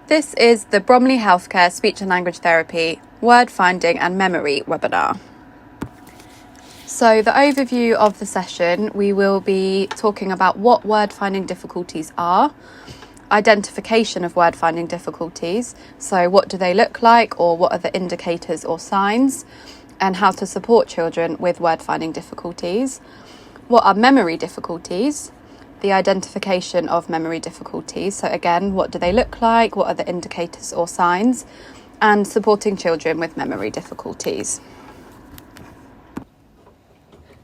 This is the Bromley Healthcare Speech and Language Therapy Wordfinding and Memory webinar. So the overview of the session, we will be talking about what word finding difficulties are, identification of word finding difficulties, so what do they look like or what are the indicators or signs, and how to support children with word finding difficulties. What are memory difficulties? The identification of memory difficulties. So again, what do they look like? What are the indicators or signs? And supporting children with memory difficulties.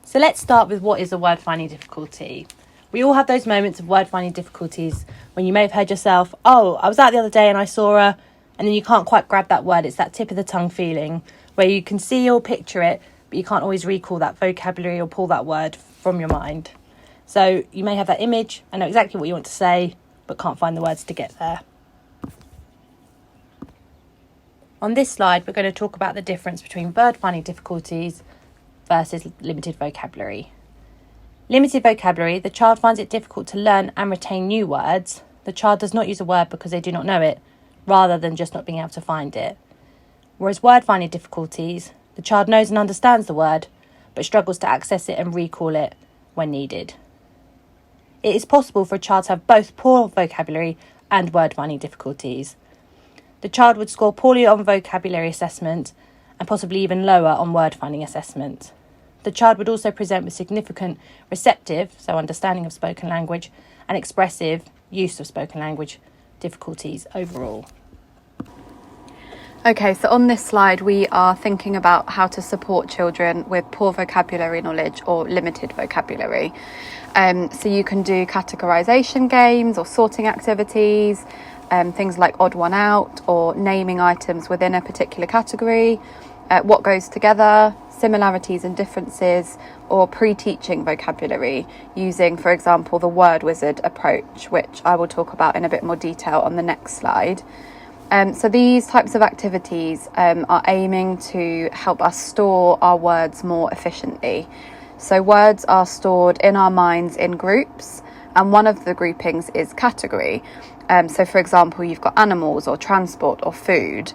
So let's start with what is a word finding difficulty. We all have those moments of word finding difficulties when you may have heard yourself, oh, I was out the other day and I saw a, and then you can't quite grab that word. It's that tip of the tongue feeling where you can see or picture it, but you can't always recall that vocabulary or pull that word from your mind. So you may have that image and know exactly what you want to say, but can't find the words to get there. On this slide, we're going to talk about the difference between word finding difficulties versus limited vocabulary. Limited vocabulary, the child finds it difficult to learn and retain new words. The child does not use a word because they do not know it, rather than just not being able to find it. Whereas word finding difficulties, the child knows and understands the word, but struggles to access it and recall it when needed. It is possible for a child to have both poor vocabulary and word finding difficulties. The child would score poorly on vocabulary assessment and possibly even lower on word finding assessment. The child would also present with significant receptive, so understanding of spoken language, and expressive, use of spoken language difficulties overall. Okay, so on this slide we are thinking about how to support children with poor vocabulary knowledge or limited vocabulary. So you can do categorization games or sorting activities, things like odd one out or naming items within a particular category, what goes together, similarities and differences, or pre-teaching vocabulary using, for example, the word wizard approach, which I will talk about in a bit more detail on the next slide. So these types of activities are aiming to help us store our words more efficiently. So words are stored in our minds in groups, and one of the groupings is category. So for example, you've got animals or transport or food.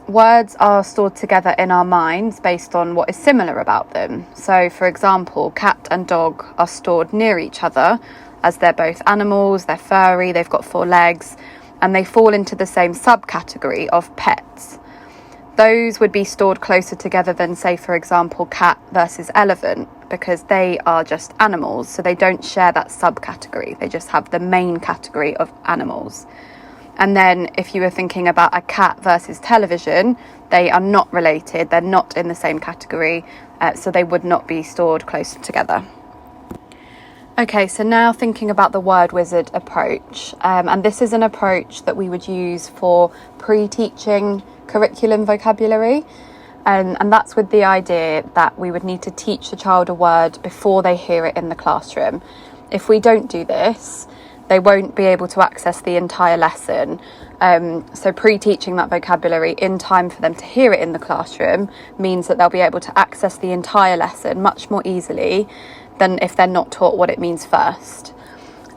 Words are stored together in our minds based on what is similar about them. So for example, cat and dog are stored near each other as they're both animals, they're furry, they've got 4 legs, and they fall into the same subcategory of pets. Those would be stored closer together than, say, for example, cat versus elephant, because they are just animals, so they don't share that subcategory. They just have the main category of animals. And then if you were thinking about a cat versus television, they are not related, they're not in the same category, so they would not be stored close together. Okay, so now thinking about the word wizard approach, and this is an approach that we would use for pre-teaching curriculum vocabulary, and that's with the idea that we would need to teach the child a word before they hear it in the classroom. If we don't do this, they won't be able to access the entire lesson. So pre-teaching that vocabulary in time for them to hear it in the classroom means that they'll be able to access the entire lesson much more easily than if they're not taught what it means first.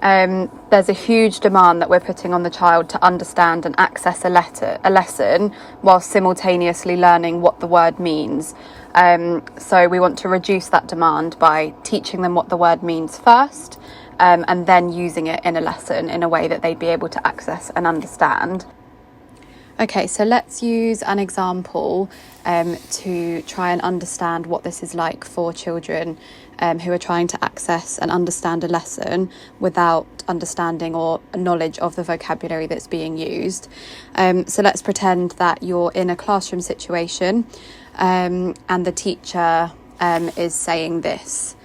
There's a huge demand that we're putting on the child to understand and access a lesson while simultaneously learning what the word means. So we want to reduce that demand by teaching them what the word means first, and then using it in a lesson in a way that they'd be able to access and understand. Okay, so let's use an example to try and understand what this is like for children who are trying to access and understand a lesson without understanding or knowledge of the vocabulary that's being used. So let's pretend that you're in a classroom situation and the teacher is saying this.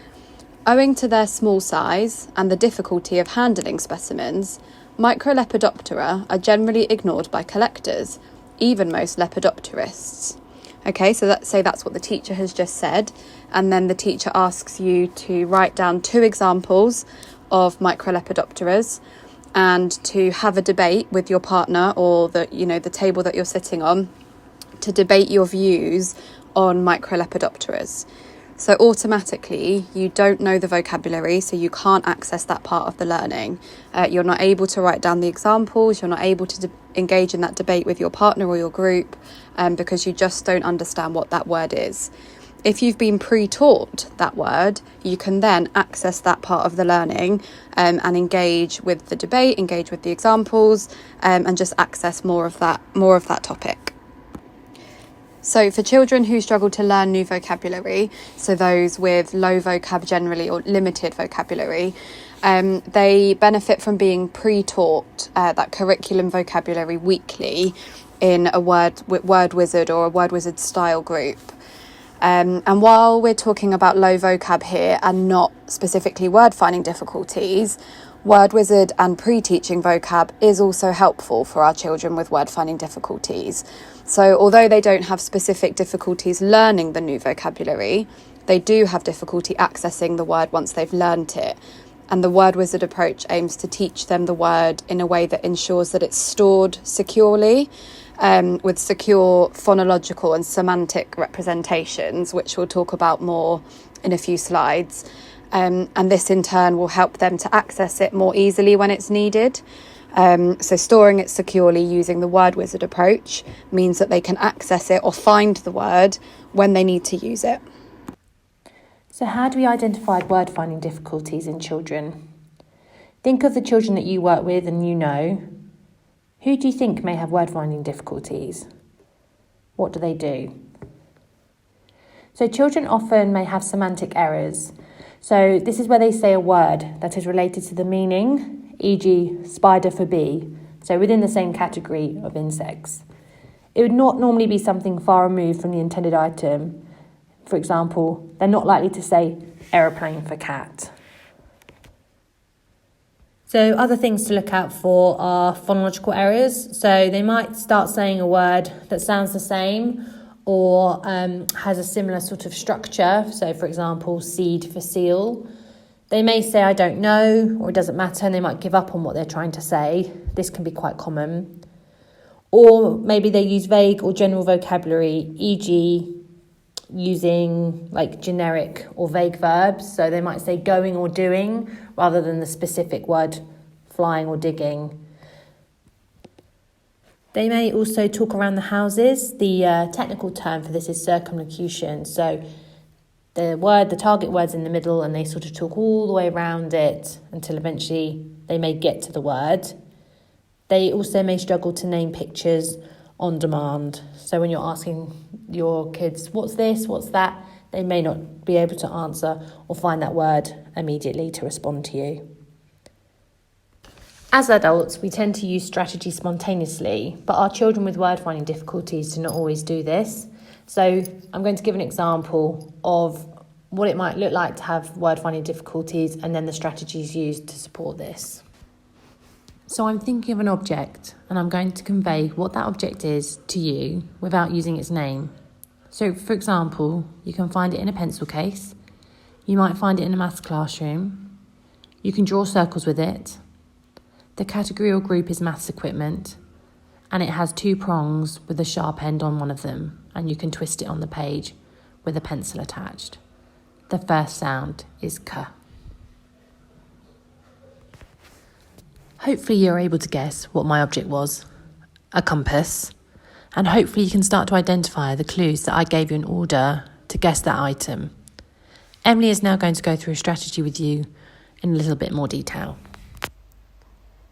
Owing to their small size and the difficulty of handling specimens, Microlepidoptera are generally ignored by collectors, even most lepidopterists. Okay, so let's say that's what the teacher has just said, and then the teacher asks you to write down 2 examples of Microlepidopteras and to have a debate with your partner or the table that you're sitting on to debate your views on Microlepidopteras. So automatically, you don't know the vocabulary, so you can't access that part of the learning. You're not able to write down the examples, you're not able to engage in that debate with your partner or your group, because you just don't understand what that word is. If you've been pre-taught that word, you can then access that part of the learning and engage with the debate, engage with the examples, and just access more of that topic. So for children who struggle to learn new vocabulary, so those with low vocab generally or limited vocabulary, they benefit from being pre-taught that curriculum vocabulary weekly in a word wizard or a word wizard style group. And while we're talking about low vocab here and not specifically word finding difficulties, Word Wizard and pre-teaching vocab is also helpful for our children with word finding difficulties. So although they don't have specific difficulties learning the new vocabulary, they do have difficulty accessing the word once they've learnt it. And the Word Wizard approach aims to teach them the word in a way that ensures that it's stored securely, with secure phonological and semantic representations, which we'll talk about more in a few slides. And this in turn will help them to access it more easily when it's needed. So storing it securely using the Word Wizard approach means that they can access it or find the word when they need to use it. So how do we identify word finding difficulties in children? Think of the children that you work with and you know. Who do you think may have word finding difficulties? What do they do? So children often may have semantic errors. So this is where they say a word that is related to the meaning, e.g. spider for bee, so within the same category of insects. It would not normally be something far removed from the intended item. For example, they're not likely to say aeroplane for cat. So other things to look out for are phonological errors. So they might start saying a word that sounds the same or has a similar sort of structure. So for example, seed for seal. They may say, I don't know, or it doesn't matter, and they might give up on what they're trying to say. This can be quite common. Or maybe they use vague or general vocabulary, e.g. using like generic or vague verbs. So they might say going or doing rather than the specific word flying or digging. They may also talk around the houses. The technical term for this is circumlocution. So the target word's in the middle and they sort of talk all the way around it until eventually they may get to the word. They also may struggle to name pictures on demand. So when you're asking your kids, what's this, what's that, they may not be able to answer or find that word immediately to respond to you. As adults, we tend to use strategy spontaneously, but our children with word finding difficulties do not always do this. So I'm going to give an example of what it might look like to have word finding difficulties and then the strategies used to support this. So I'm thinking of an object and I'm going to convey what that object is to you without using its name. So for example, you can find it in a pencil case. You might find it in a maths classroom. You can draw circles with it. The category or group is maths equipment and it has 2 prongs with a sharp end on one of them and you can twist it on the page with a pencil attached. The first sound is K. Hopefully you're able to guess what my object was, a compass, and hopefully you can start to identify the clues that I gave you in order to guess that item. Emily is now going to go through a strategy with you in a little bit more detail.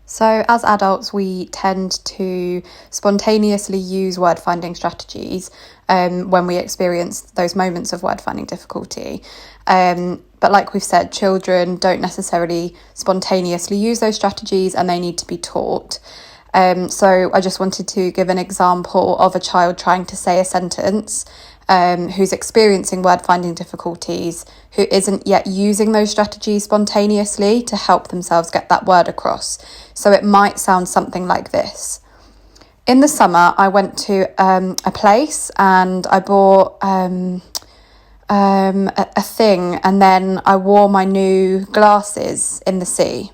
So as adults, we tend to spontaneously use word finding strategies when we experience those moments of word finding difficulty. But like we've said, children don't necessarily spontaneously use those strategies and they need to be taught. So I just wanted to give an example of a child trying to say a sentence who's experiencing word finding difficulties, who isn't yet using those strategies spontaneously to help themselves get that word across. So it might sound something like this. In the summer, I went to a place and I bought a thing, and then I wore my new glasses in the sea.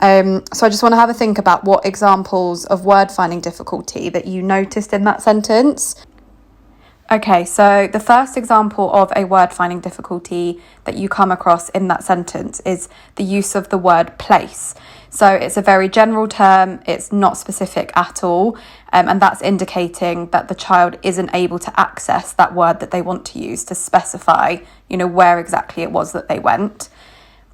So I just want to have a think about what examples of word finding difficulty that you noticed in that sentence. Okay, so the first example of a word finding difficulty that you come across in that sentence is the use of the word place. So it's a very general term, it's not specific at all, and that's indicating that the child isn't able to access that word that they want to use to specify, where exactly it was that they went.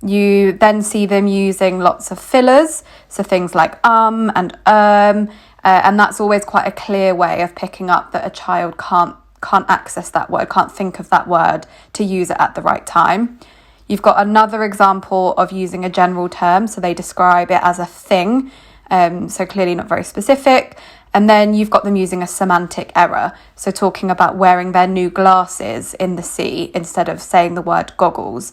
You then see them using lots of fillers, so things like and and that's always quite a clear way of picking up that a child can't access that word, can't think of that word to use it at the right time. You've got another example of using a general term, so they describe it as a thing, so clearly not very specific. And then you've got them using a semantic error, so talking about wearing their new glasses in the sea instead of saying the word goggles.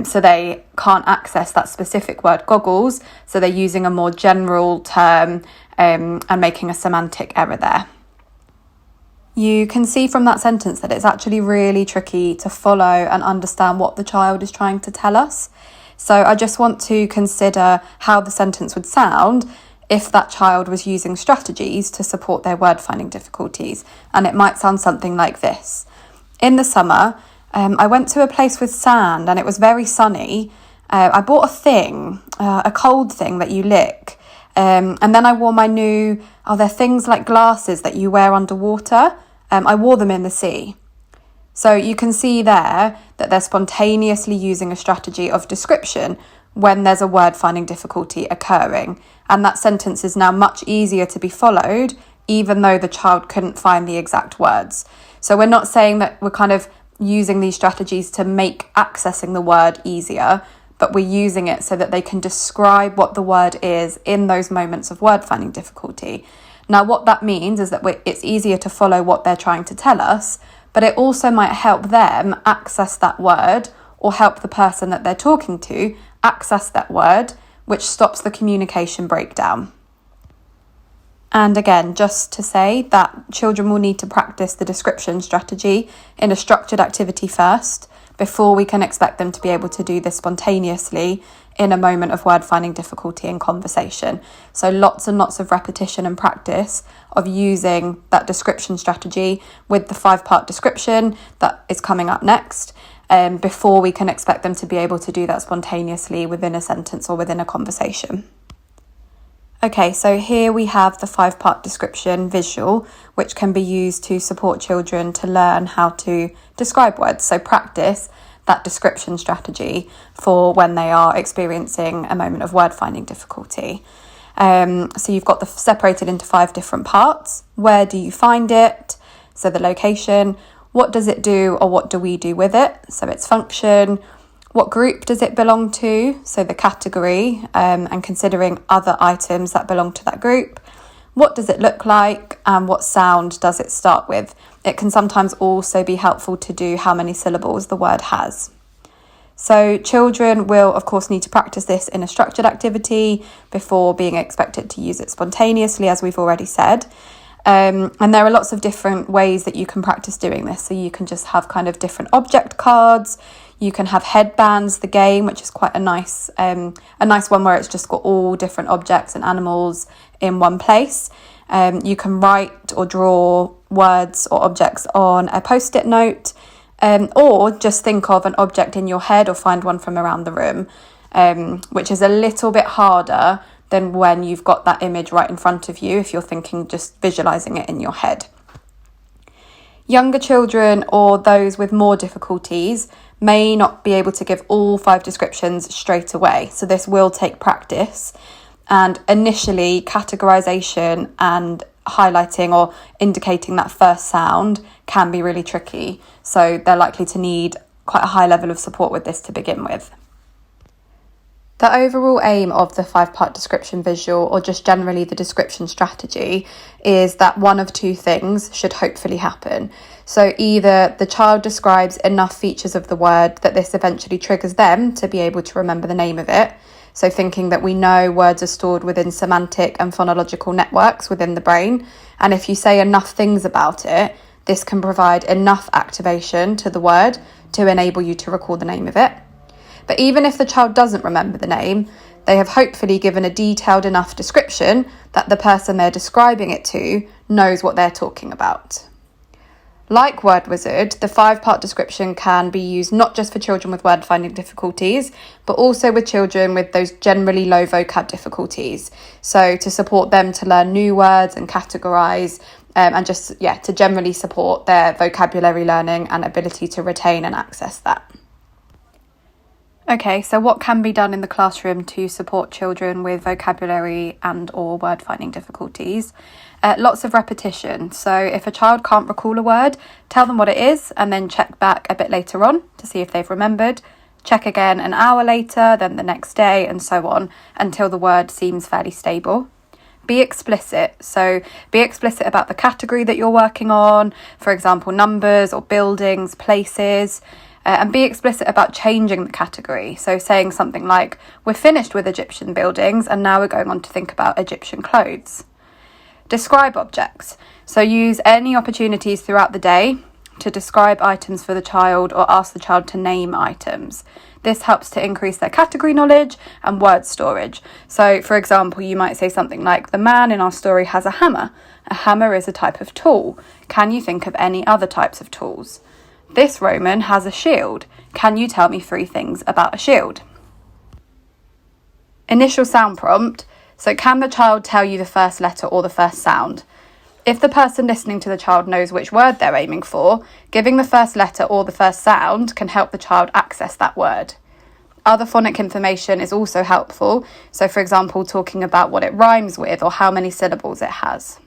So they can't access that specific word goggles, so they're using a more general term and making a semantic error there. You can see from that sentence that it's actually really tricky to follow and understand what the child is trying to tell us. So I just want to consider how the sentence would sound if that child was using strategies to support their word finding difficulties. And it might sound something like this. In the summer, I went to a place with sand and it was very sunny. I bought a thing, a cold thing that you lick. And then I wore my new, are there things like glasses that you wear underwater? I wore them in the sea. So you can see there that they're spontaneously using a strategy of description when there's a word finding difficulty occurring. And that sentence is now much easier to be followed, even though the child couldn't find the exact words. So we're not saying that we're kind of using these strategies to make accessing the word easier, but we're using it so that they can describe what the word is in those moments of word finding difficulty. Now, what that means is that it's easier to follow what they're trying to tell us, but it also might help them access that word or help the person that they're talking to access that word, which stops the communication breakdown. And again, just to say that children will need to practice the description strategy in a structured activity first, before we can expect them to be able to do this spontaneously in a moment of word finding difficulty in conversation. So lots and lots of repetition and practice of using that description strategy with the 5-part description that is coming up next, before we can expect them to be able to do that spontaneously within a sentence or within a conversation. Okay, so here we have the 5-part description visual, which can be used to support children to learn how to describe words. So practice that description strategy for when they are experiencing a moment of word finding difficulty. So you've got separated into 5 different parts. Where do you find it? So the location. What does it do, or what do we do with it? So its function. What group does it belong to? So the category, and considering other items that belong to that group. What does it look like, and what sound does it start with? It can sometimes also be helpful to do how many syllables the word has. So children will, of course, need to practice this in a structured activity before being expected to use it spontaneously, as we've already said. And there are lots of different ways that you can practice doing this. So you can just have kind of different object cards. You can have headbands, the game, which is quite a nice one where it's just got all different objects and animals in one place. You can write or draw words or objects on a post-it note, or just think of an object in your head or find one from around the room, which is a little bit harder than when you've got that image right in front of you if you're thinking just visualising it in your head. Younger children or those with more difficulties may not be able to give all 5 descriptions straight away. So this will take practice. And initially, categorization and highlighting or indicating that first sound can be really tricky. So they're likely to need quite a high level of support with this to begin with. The overall aim of the 5-part description visual, or just generally the description strategy, is that one of 2 things should hopefully happen. So either the child describes enough features of the word that this eventually triggers them to be able to remember the name of it. So thinking that we know words are stored within semantic and phonological networks within the brain. And if you say enough things about it, this can provide enough activation to the word to enable you to recall the name of it. But even if the child doesn't remember the name, they have hopefully given a detailed enough description that the person they're describing it to knows what they're talking about. Like Word Wizard, the 5-part description can be used not just for children with word finding difficulties, but also with children with those generally low vocab difficulties. So to support them to learn new words and categorise, and just, to generally support their vocabulary learning and ability to retain and access that. Okay, so what can be done in the classroom to support children with vocabulary and or word finding difficulties? Lots of repetition. So if a child can't recall a word, tell them what it is and then check back a bit later on to see if they've remembered. Check again an hour later, then the next day, and so on until the word seems fairly stable. Be explicit. So be explicit about the category that you're working on, for example, numbers or buildings, places. And be explicit about changing the category. So saying something like, we're finished with Egyptian buildings and now we're going on to think about Egyptian clothes. Describe objects. So use any opportunities throughout the day to describe items for the child or ask the child to name items. This helps to increase their category knowledge and word storage. So, for example, you might say something like, the man in our story has a hammer. A hammer is a type of tool. Can you think of any other types of tools? This Roman has a shield. Can you tell me 3 things about a shield? Initial sound prompt. So can the child tell you the first letter or the first sound? If the person listening to the child knows which word they're aiming for, giving the first letter or the first sound can help the child access that word. Other phonic information is also helpful. So for example, talking about what it rhymes with or how many syllables it has.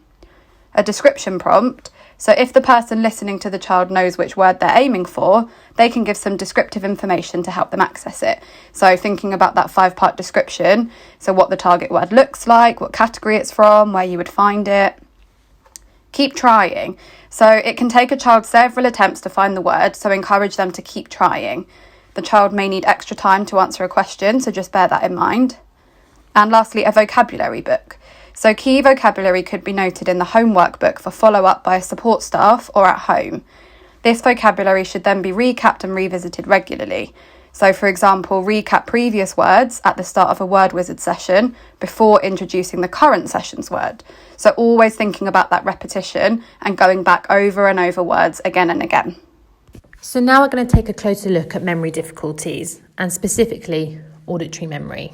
A description prompt. So if the person listening to the child knows which word they're aiming for, they can give some descriptive information to help them access it. So thinking about that 5-part description, so what the target word looks like, what category it's from, where you would find it. Keep trying. So it can take a child several attempts to find the word, so encourage them to keep trying. The child may need extra time to answer a question, so just bear that in mind. And lastly, a vocabulary book. So key vocabulary could be noted in the homework book for follow-up by a support staff or at home. This vocabulary should then be recapped and revisited regularly. So for example, recap previous words at the start of a Word Wizard session before introducing the current session's word. So always thinking about that repetition and going back over and over words again and again. So now we're going to take a closer look at memory difficulties and specifically auditory memory.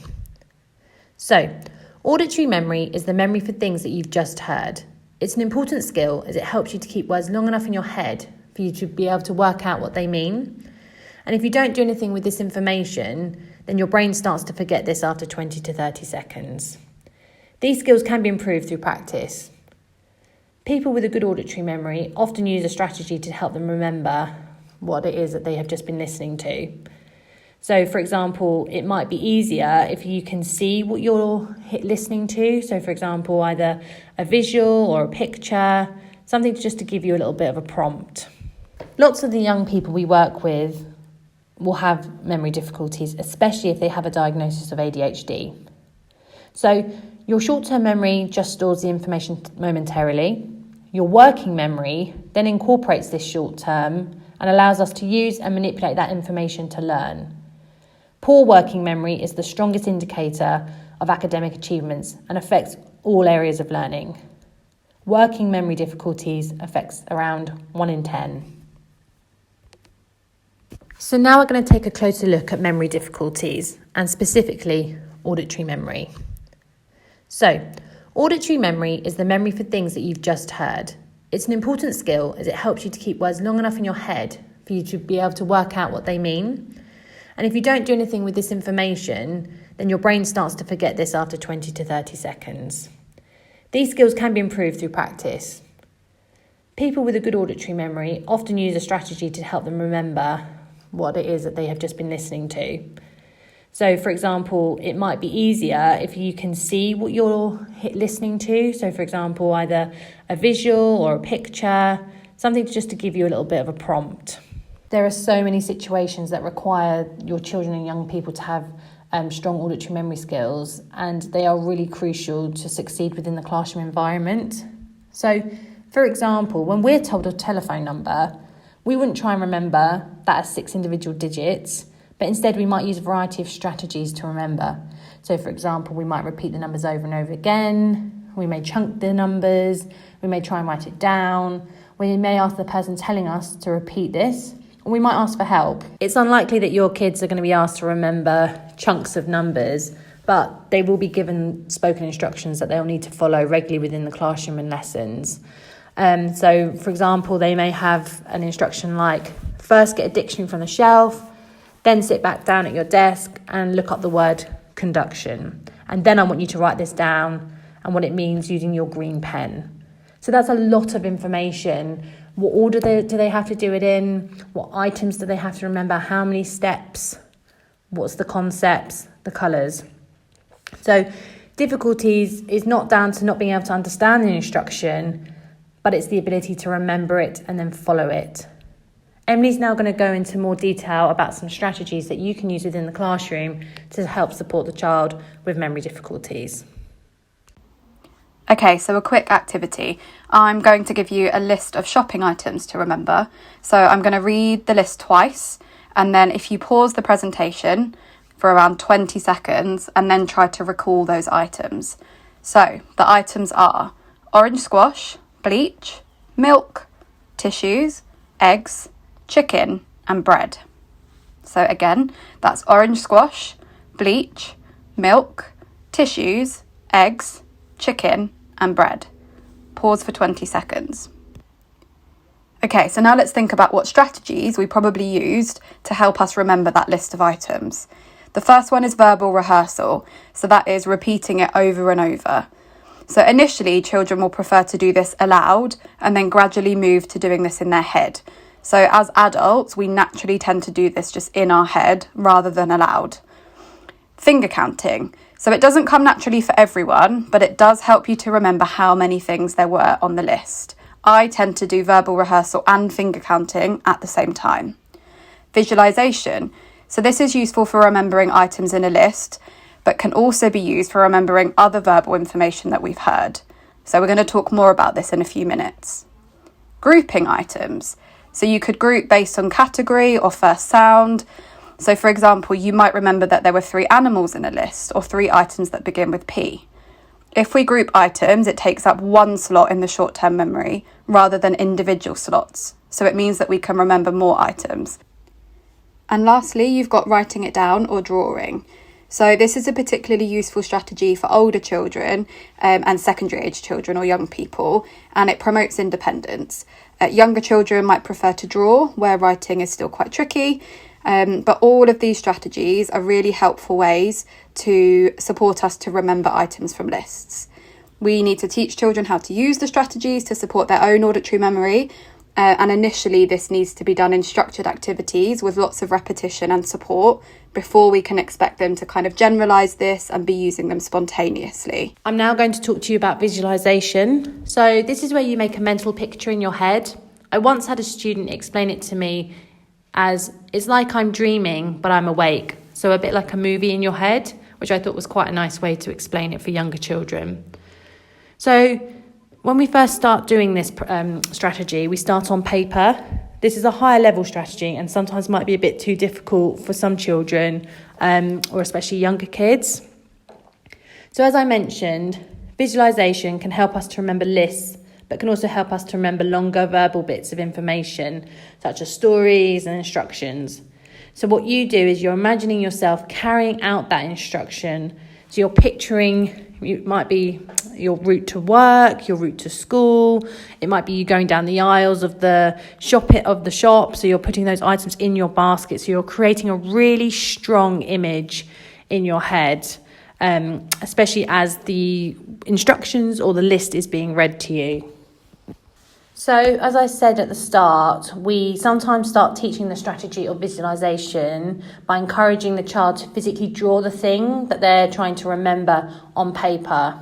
So, auditory memory is the memory for things that you've just heard. It's an important skill as it helps you to keep words long enough in your head for you to be able to work out what they mean. And if you don't do anything with this information, then your brain starts to forget this after 20 to 30 seconds. These skills can be improved through practice. People with a good auditory memory often use a strategy to help them remember what it is that they have just been listening to. So, for example, it might be easier if you can see what you're listening to. So, for example, either a visual or a picture, something just to give you a little bit of a prompt. Lots of the young people we work with will have memory difficulties, especially if they have a diagnosis of ADHD. So, your short-term memory just stores the information momentarily. Your working memory then incorporates this short-term and allows us to use and manipulate that information to learn. Poor working memory is the strongest indicator of academic achievements and affects all areas of learning. Working memory difficulties affects around 1 in 10. So now we're going to take a closer look at memory difficulties and specifically auditory memory. So, auditory memory is the memory for things that you've just heard. It's an important skill as it helps you to keep words long enough in your head for you to be able to work out what they mean. And if you don't do anything with this information, then your brain starts to forget this after 20 to 30 seconds. These skills can be improved through practice. People with a good auditory memory often use a strategy to help them remember what it is that they have just been listening to. So, for example, it might be easier if you can see what you're listening to. So, for example, either a visual or a picture, something just to give you a little bit of a prompt. There are so many situations that require your children and young people to have strong auditory memory skills, and they are really crucial to succeed within the classroom environment. So, for example, when we're told a telephone number, we wouldn't try and remember that as 6 individual digits, but instead we might use a variety of strategies to remember. So, for example, we might repeat the numbers over and over again, we may chunk the numbers, we may try and write it down, we may ask the person telling us to repeat this, or we might ask for help. It's unlikely that your kids are going to be asked to remember chunks of numbers, but they will be given spoken instructions that they'll need to follow regularly within the classroom and lessons. So, for example, they may have an instruction like, first get a dictionary from the shelf, then sit back down at your desk and look up the word conduction. And then I want you to write this down and what it means using your green pen. So that's a lot of information. What order do they have to do it in? What items do they have to remember? How many steps? What's the concepts? The colours? So difficulties is not down to not being able to understand the instruction, but it's the ability to remember it and then follow it. Emily's now going to go into more detail about some strategies that you can use within the classroom to help support the child with memory difficulties. Okay, so a quick activity. I'm going to give you a list of shopping items to remember. So I'm going to read the list twice, and then if you pause the presentation for around 20 seconds and then try to recall those items. So the items are orange squash, bleach, milk, tissues, eggs, chicken and bread. So again, that's orange squash, bleach, milk, tissues, eggs, chicken and bread. Pause for 20 seconds. Okay, so now let's think about what strategies we probably used to help us remember that list of items. The first one is verbal rehearsal, so that is repeating it over and over. So initially, children will prefer to do this aloud and then gradually move to doing this in their head. So as adults, we naturally tend to do this just in our head rather than aloud. Finger counting. So it doesn't come naturally for everyone, but it does help you to remember how many things there were on the list. I tend to do verbal rehearsal and finger counting at the same time. Visualization. So this is useful for remembering items in a list, but can also be used for remembering other verbal information that we've heard. So we're going to talk more about this in a few minutes. Grouping items. So you could group based on category or first sound. So for example, you might remember that there were 3 animals in a list or 3 items that begin with P. If we group items, it takes up 1 slot in the short-term memory rather than individual slots. So it means that we can remember more items. And lastly, you've got writing it down or drawing. So this is a particularly useful strategy for older children and secondary age children or young people, and it promotes independence. Younger children might prefer to draw, where writing is still quite tricky, but all of these strategies are really helpful ways to support us to remember items from lists. We need to teach children how to use the strategies to support their own auditory memory, and initially this needs to be done in structured activities with lots of repetition and support before we can expect them to kind of generalise this and be using them spontaneously. I'm now going to talk to you about visualisation. So this is where you make a mental picture in your head. I once had a student explain it to me as, it's like I'm dreaming but I'm awake. So a bit like a movie in your head, which I thought was quite a nice way to explain it for younger children. So when we first start doing this strategy, we start on paper. This is a higher level strategy and sometimes might be a bit too difficult for some children or especially younger kids. So as I mentioned, visualisation can help us to remember lists, but can also help us to remember longer verbal bits of information, such as stories and instructions. So what you do is you're imagining yourself carrying out that instruction. So you're picturing, it might be your route to work, your route to school. It might be you going down the aisles of the shop. So you're putting those items in your basket. So you're creating a really strong image in your head, especially as the instructions or the list is being read to you. So as I said at the start, we sometimes start teaching the strategy of visualisation by encouraging the child to physically draw the thing that they're trying to remember on paper.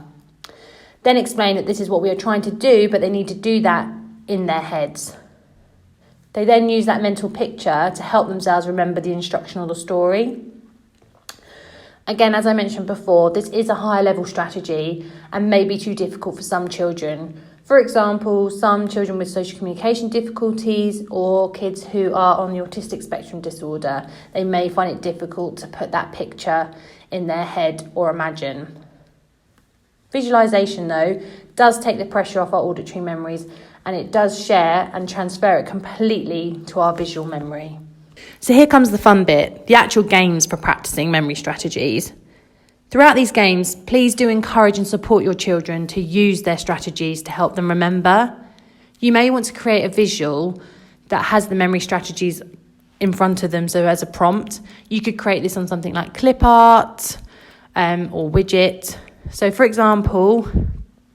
Then explain that this is what we are trying to do, but they need to do that in their heads. They then use that mental picture to help themselves remember the instruction or the story. Again, as I mentioned before, this is a higher level strategy and may be too difficult for some children. For example, some children with social communication difficulties or kids who are on the autistic spectrum disorder, they may find it difficult to put that picture in their head or imagine. Visualisation, though, does take the pressure off our auditory memories and it does share and transfer it completely to our visual memory. So here comes the fun bit, the actual games for practicing memory strategies. Throughout these games, please do encourage and support your children to use their strategies to help them remember. You may want to create a visual that has the memory strategies in front of them, so as a prompt. You could create this on something like clip art or widget. So for example,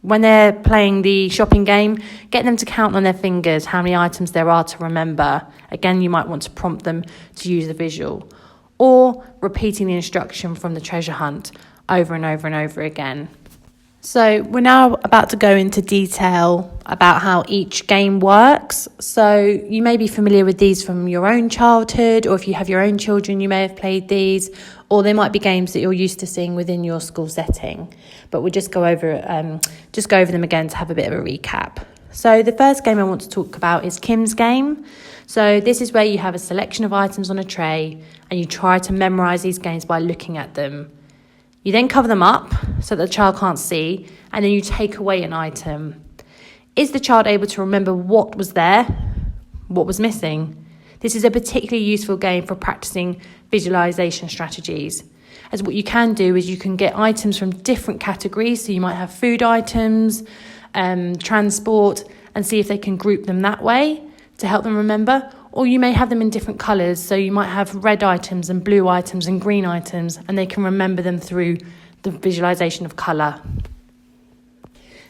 when they're playing the shopping game, get them to count on their fingers how many items there are to remember. Again, you might want to prompt them to use the visual. Or repeating the instruction from the treasure hunt over and over and over again. So we're now about to go into detail about how each game works. So you may be familiar with these from your own childhood, or if you have your own children, you may have played these, or they might be games that you're used to seeing within your school setting. But we'll just go over them again to have a bit of a recap. So the first game I want to talk about is Kim's game. So this is where you have a selection of items on a tray and you try to memorise these games by looking at them. You then cover them up so that the child can't see, and then you take away an item. Is the child able to remember what was there, what was missing? This is a particularly useful game for practicing visualisation strategies. As what you can do is you can get items from different categories, so you might have food items, transport, and see if they can group them that way to help them remember. Or you may have them in different colours, so you might have red items and blue items and green items, and they can remember them through the visualisation of colour.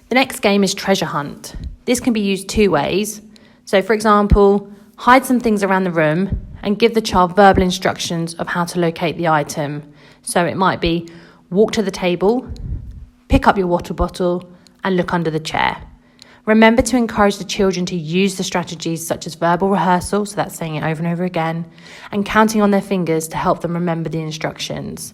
The next game is treasure hunt. This can be used two ways. So for example, hide some things around the room and give the child verbal instructions of how to locate the item. So it might be walk to the table, pick up your water bottle and look under the chair. Remember to encourage the children to use the strategies such as verbal rehearsal, so that's saying it over and over again, and counting on their fingers to help them remember the instructions.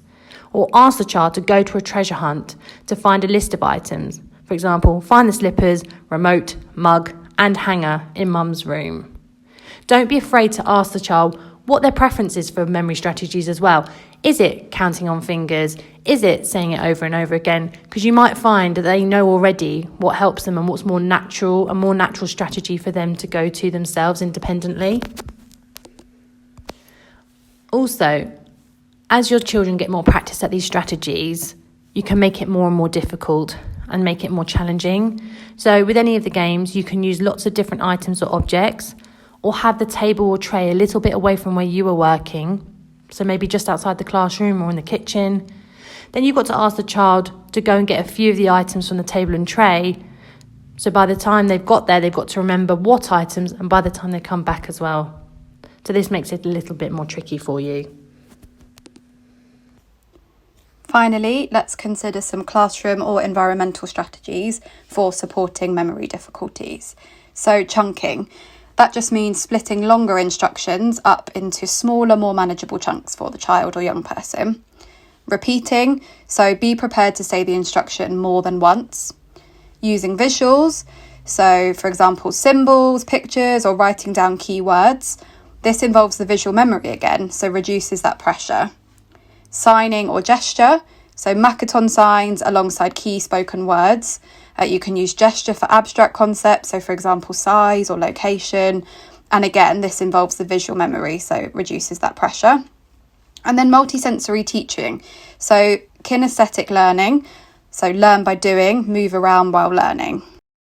Or ask the child to go to a treasure hunt to find a list of items. For example, find the slippers, remote, mug, and hanger in mum's room. Don't be afraid to ask the child what their preference is for memory strategies as well. Is it counting on fingers? Is it saying it over and over again? Because you might find that they know already what helps them and what's a more natural strategy for them to go to themselves independently. Also, as your children get more practice at these strategies, you can make it more and more difficult and make it more challenging. So with any of the games, you can use lots of different items or objects, or have the table or tray a little bit away from where you are working, so maybe just outside the classroom or in the kitchen. Then you've got to ask the child to go and get a few of the items from the table and tray. So by the time they've got there, they've got to remember what items, and by the time they come back as well. So this makes it a little bit more tricky for you. Finally, let's consider some classroom or environmental strategies for supporting memory difficulties. So chunking. That just means splitting longer instructions up into smaller, more manageable chunks for the child or young person. Repeating, so be prepared to say the instruction more than once. Using visuals, so for example, symbols, pictures, or writing down keywords. This involves the visual memory again, so reduces that pressure. Signing or gesture, so Makaton signs alongside key spoken words. You can use gesture for abstract concepts, so for example, size or location. And again, this involves the visual memory, so it reduces that pressure. And then multisensory teaching, so kinesthetic learning, so learn by doing, move around while learning.